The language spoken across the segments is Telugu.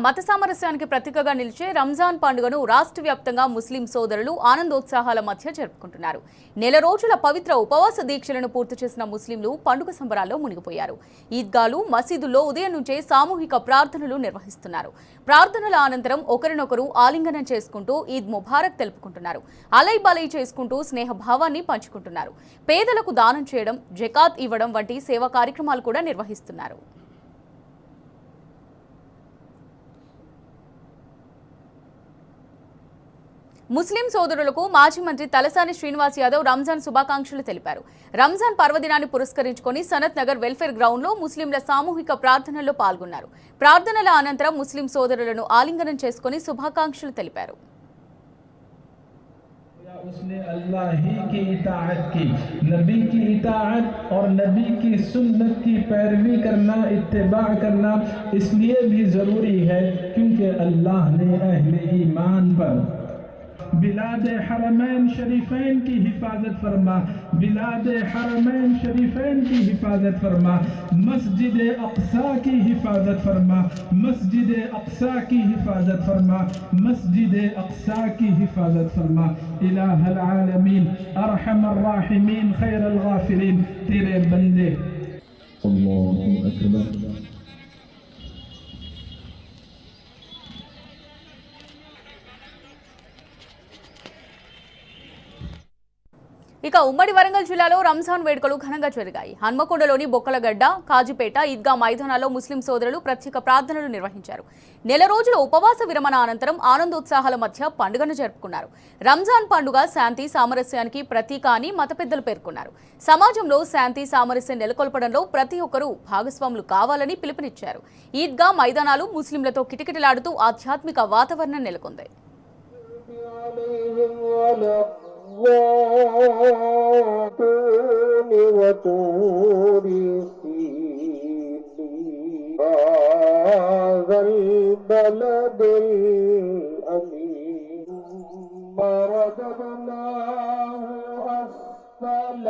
మత సామరస్యానికి ప్రతీకగా నిలిచే రంజాన్ పండుగను రాష్ట్ర వ్యాప్తంగా ముస్లిం సోదరులు ఆనందోత్సాహాల మధ్య జరుపుకుంటున్నారు. నెల రోజుల పవిత్ర ఉపవాస దీక్షలను పూర్తి చేసిన ముస్లింలు పండుగ సంబరాల్లో మునిగిపోయారు. ఈద్గాలు, మసీదుల్లో ఉదయం నుంచే సామూహిక ప్రార్థనలు నిర్వహిస్తున్నారు. ప్రార్థనల అనంతరం ఒకరినొకరు ఆలింగనం చేసుకుంటూ ఈద్ ముబారక్ తెలుపుకుంటున్నారు. అలై బలై చేసుకుంటూ స్నేహభావాన్ని పంచుకుంటున్నారు. పేదలకు దానం చేయడం, జకాత్ ఇవ్వడం వంటి సేవా కార్యక్రమాలు కూడా నిర్వహిస్తున్నారు. ముస్లిం సోదరులకు మాజీ మంత్రి తలసాని శ్రీనివాస్ యాదవ్ రంజాన్ శుభాకాంక్షలు తెలిపారు. రంజాన్ పర్వదినాన్ని పురస్కరించుకొని సనత్ నగర్ వెల్ఫేర్ గ్రౌండ్ లో ముస్లింల సామూహిక ప్రార్థనల్లో పాల్గొన్నారు. ప్రార్థనల అనంతరం ముస్లిం సోదరులను ఆలింగనం చేసుకుని శుభాకాంక్షలు తెలిపారు. उसने अल्लाह ही की इताअत की, नबी की इताअत और नबी की सुन्नत की पैरवी करना, इत्तिबा करना इसलिए भी ज़रूरी है क्योंकि अल्लाह ने अहले ईमान पर बिलाद हरमैन शरीफैन की हिफाजत फरमा, बिलाद हरमैन शरीफैन की हिफाजत फरमा, मस्जिद अक्सा की हिफाजत फरमा, मस्जिद अक्सा की हिफाजत फरमा, मस्जिद अक्सा की हिफाजत फरमा। इलाहल आलमीन अरहमर राहिमीन खैरल गाफिरीन तेरे बंदे। अल्लाहु अकबर। ఇక ఉమ్మడి వరంగల్ జిల్లాలో రంజాన్ వేడుకలు ఘనంగా జరిగాయి. హన్మకొండలోని బొక్కలగడ్డ, కాజీపేట, ఈద్గా మైదానాల్లో ముస్లిం సోదరులు ప్రత్యేక ప్రార్థనలు నిర్వహించారు. నెల రోజుల ఉపవాస విరమణ అనంతరం ఆనందోత్సాహాల మధ్య పండుగను జరుపుకున్నారు. రంజాన్ పండుగ శాంతి సామరస్యానికి ప్రతీక అని మత పెద్దలు పేర్కొన్నారు. సమాజంలో శాంతి సామరస్యం నెలకొల్పడంలో ప్రతి ఒక్కరూ భాగస్వాములు కావాలని పిలుపునిచ్చారు. ఈద్గా మైదానాలు ముస్లింలతో కిటకిటలాడుతూ ఆధ్యాత్మిక వాతావరణం నెలకొంది. وطور هذا البلد الأمين ورددناه أسفل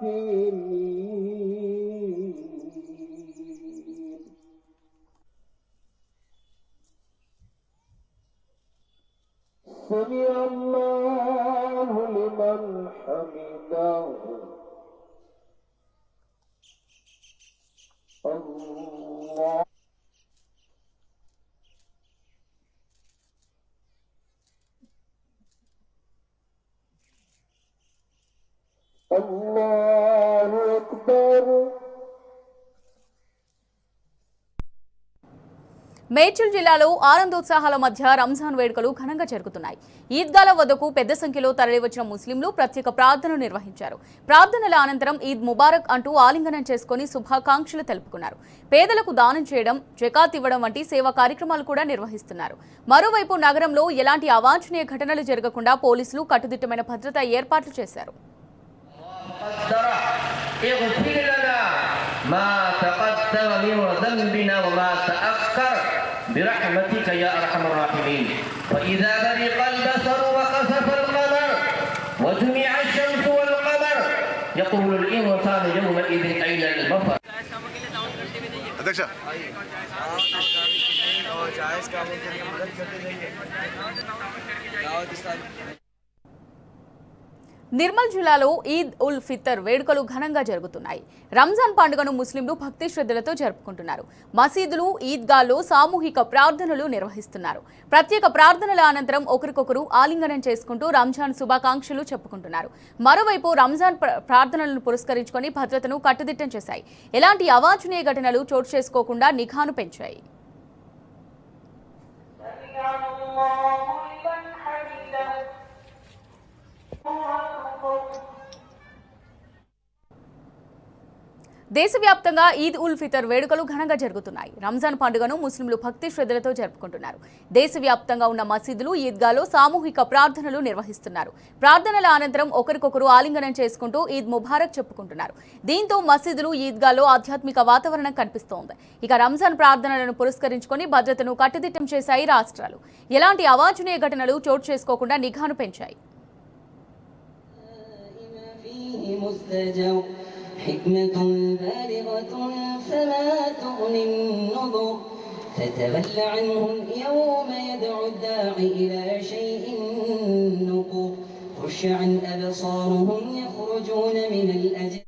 سافلين سمع الله لمن حمده الله الله أكبر. మేడ్చల్ జిల్లాలో ఆనందోత్సాహాల మధ్య రంజాన్ వేడుకలు ఘనంగా జరుగుతున్నాయి. ఈద్గాల వద్దకు పెద్ద సంఖ్యలో తరలివచ్చిన ముస్లింలు ప్రత్యేక ప్రార్థనలు నిర్వహించారు. ప్రార్థనల అనంతరం ఈద్ ముబారక్ అంటూ ఆలింగనం చేసుకుని శుభాకాంక్షలు తెలుపుకున్నారు. పేదలకు దానం చేయడం, జకాత్ ఇవ్వడం వంటి సేవా కార్యక్రమాలు కూడా నిర్వహిస్తున్నారు. మరోవైపు నగరంలో ఎలాంటి అవాంఛనీయ ఘటనలు జరగకుండా పోలీసులు కట్టుదిట్టమైన భద్రతా ఏర్పాట్లు చేశారు. برحمتك يا أرحم الراحمين. وإذا برق البصر وخسف القمر وجمع الشمس والقمر يقول الإنسان يومئذ أين المفر. अध्यक्ष నిర్మల్ జిల్లాలో ఈద్ ఉల్ ఫితర్ వేడుకలు ఘనంగా జరుగుతున్నాయి. రంజాన్ పండుగను ముస్లింలు భక్తి శ్రద్ధలతో జరుపుకుంటున్నారు. మసీదులు, ఈద్గాల్లో సామూహిక ప్రార్థనలు నిర్వహిస్తున్నారు. ప్రత్యేక ప్రార్థనల అనంతరం ఒకరికొకరు ఆలింగనం చేసుకుంటూ రంజాన్ శుభాకాంక్షలు చెప్పుకుంటున్నారు. మరోవైపు రంజాన్ ప్రార్థనలను పురస్కరించుకొని భద్రతను కట్టుదిట్టం చేశాయి. ఎలాంటి అవాంఛనీయ ఘటనలు చోటు చేసుకోకుండా నిఘాను పెంచాయి. దేశవ్యాప్తంగా ఈద్ ఉల్ ఫితర్ వేడుకలు ఘనంగా జరుగుతున్నాయి. రంజాన్ పండుగను ముస్లింలు భక్తి శ్రద్ధలతో జరుపుకుంటున్నారు. దేశవ్యాప్తంగా ఉన్న మసీదులు, ఈద్గాలో సామూహిక ప్రార్థనలు నిర్వహిస్తున్నారు. ప్రార్థనల అనంతరం ఒకరికొకరు ఆలింగనం చేసుకుంటూ ఈద్ ముబారక్ చెప్పుకుంటున్నారు. దీంతో మసీదులు, ఈద్గాలో ఆధ్యాత్మిక వాతావరణం కనిపిస్తోంది. ఇక రంజాన్ ప్రార్థనలను పురస్కరించుకొని భద్రతను కట్టుదిట్టం చేశాయి రాష్ట్రాలు. ఎలాంటి అవాంఛనీయ ఘటనలు చోటు చేసుకోకుండా నిఘాను పెంచాయి. حكمة بالغة فما تغني النظر فتول عنهم يوم يدعو الداعي إلى شيء نكر خش عن أبصارهم يخرجون من الأجداث